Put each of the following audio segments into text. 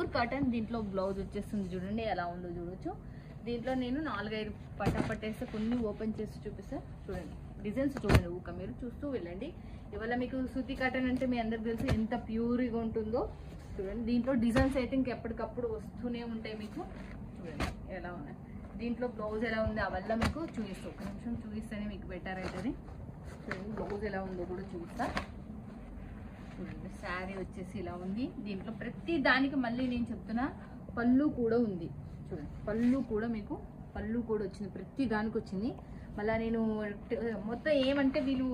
Pure cotton. దీంట్లో blouse వచ్చేస్తుంది చూడండి ఎలా ఉందో చూడొచ్చు. దీంట్లో నేను 4-5 పట్టేస్తే కొన్ని ఓపెన్ చేసి చూపిస్తా చూడండి. డిజైన్స్ చూడండి, ఊక మీరు చూస్తూ వెళ్ళండి. ఇవాళ మీకు సూతి కాటన్ అంటే మీ అందరికి తెలుసు ఎంత ప్యూర్గా ఉంటుందో చూడండి. దీంట్లో డిజైన్స్ అయితే ఇంకెప్పటికప్పుడు వస్తూనే ఉంటాయి మీకు. చూడండి ఎలా ఉన్నాయి. దీంట్లో బ్లౌజ్ ఎలా ఉంది అవల్ల మీకు చూపిస్తా. ఒక నిమిషం చూపిస్తేనే మీకు బెటర్ అవుతుంది. చూడండి బ్లౌజ్ ఎలా ఉందో కూడా చూపిస్తా చూడండి. శారీ వచ్చేసి ఇలా ఉంది. దీంట్లో ప్రతి దానికి మళ్ళీ నేను చెప్తున్నా పళ్ళు కూడా ఉంది చూడండి. పళ్ళు కూడా మీకు పళ్ళు కూడా వచ్చింది, ప్రతి దానికి వచ్చింది. మళ్ళీ నేను మొత్తం ఏమంటే వీళ్ళు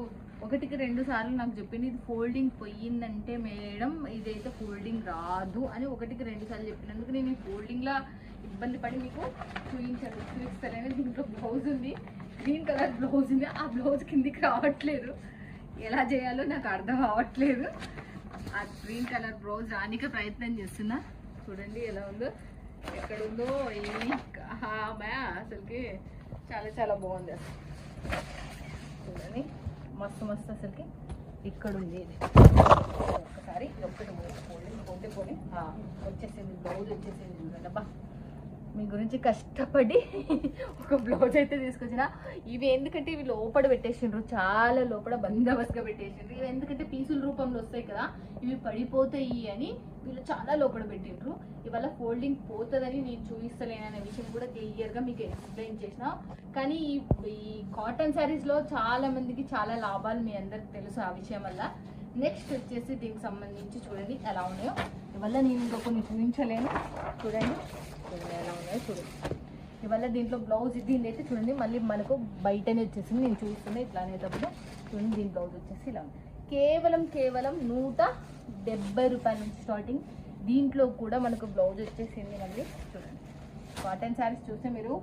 1-2 సార్లు నాకు చెప్పింది ఇది ఫోల్డింగ్ పోయిందంటే మేడం ఇదైతే ఫోల్డింగ్ రాదు అని 1-2 సార్లు చెప్పినందుకు నేను ఈ ఫోల్డింగ్లా ఇబ్బంది పడి మీకు చూపిస్తానని. దీంట్లో బ్లౌజ్ ఉంది, గ్రీన్ కలర్ బ్లౌజ్ ఉంది. ఆ బ్లౌజ్ కిందికి రావట్లేదు, ఎలా చేయాలో నాకు అర్థం అవ్వట్లేదు. ఆ గ్రీన్ కలర్ బ్లౌజ్ రానికే ప్రయత్నం చేస్తున్నా. చూడండి ఎలా ఉందో, ఎక్కడుందో ఏమి అసలుకి చాలా చాలా బాగుంది అసలు. చూడండి మస్తు మస్తు అసలుకి ఇక్కడ ఉంది. ఇది ఒకసారి ఒక్కటి పోతే వచ్చేసింది, బ్లౌజ్ వచ్చేసింది చూడండి. అబ్బా మీ గురించి కష్టపడి ఒక బ్లౌజ్ అయితే తీసుకొచ్చిన. ఇవి ఎందుకంటే ఇవి లోపల పెట్టేసిండ్రు, చాలా లోపల బందోబస్తుగా పెట్టేసిండ్రు. ఇవి ఎందుకంటే పీసుల రూపంలో వస్తాయి కదా, ఇవి పడిపోతాయి అని వీళ్ళు చాలా లోపల పెట్టిండ్రు. ఇవాళ ఫోల్డింగ్ పోతుందని నేను చూపిస్తలేననే విషయం కూడా క్లియర్గా మీకు ఎక్స్ప్లెయిన్ చేసిన. కానీ ఈ కాటన్ శారీస్లో చాలా మందికి చాలా లాభాలు మీ అందరికి తెలుసు ఆ విషయం వల్ల. నెక్స్ట్ వచ్చేసి దీనికి సంబంధించి చూడండి ఎలా ఉన్నాయో. ఇవాళ నేను ఇంకా కొన్ని చూపించలేను. చూడండి ఎలా ఉన్నాయో చూడండి. ఇవాళ దీంట్లో బ్లౌజ్ దీన్ని అయితే చూడండి మళ్ళీ మనకు బయటనే వచ్చేసింది. నేను చూస్తున్నాను ఇట్లా అనేటప్పుడు చూడండి. దీని బ్లౌజ్ వచ్చేసి ఇలా ఉంది. కేవలం 170 రూపాయల నుంచి స్టార్టింగ్. దీంట్లో కూడా మనకు బ్లౌజ్ వచ్చేసింది మళ్ళీ చూడండి. కాటన్ శారీస్ చూస్తే మీరు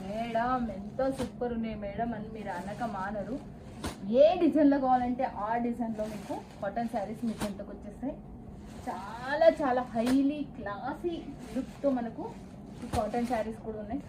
మేడం ఎంతో సూపర్ ఉన్నాయి మేడం అని మీరు అనక మానరు. ఏ డిజైన్లో కావాలంటే ఆ డిజైన్లో మీకు కాటన్ శారీస్ మీకు ఎంతకు వచ్చేస్తాయి. చాలా చాలా హైలీ క్లాసీ లుక్తో మనకు కాటన్ శారీస్ కూడా ఉన్నాయి.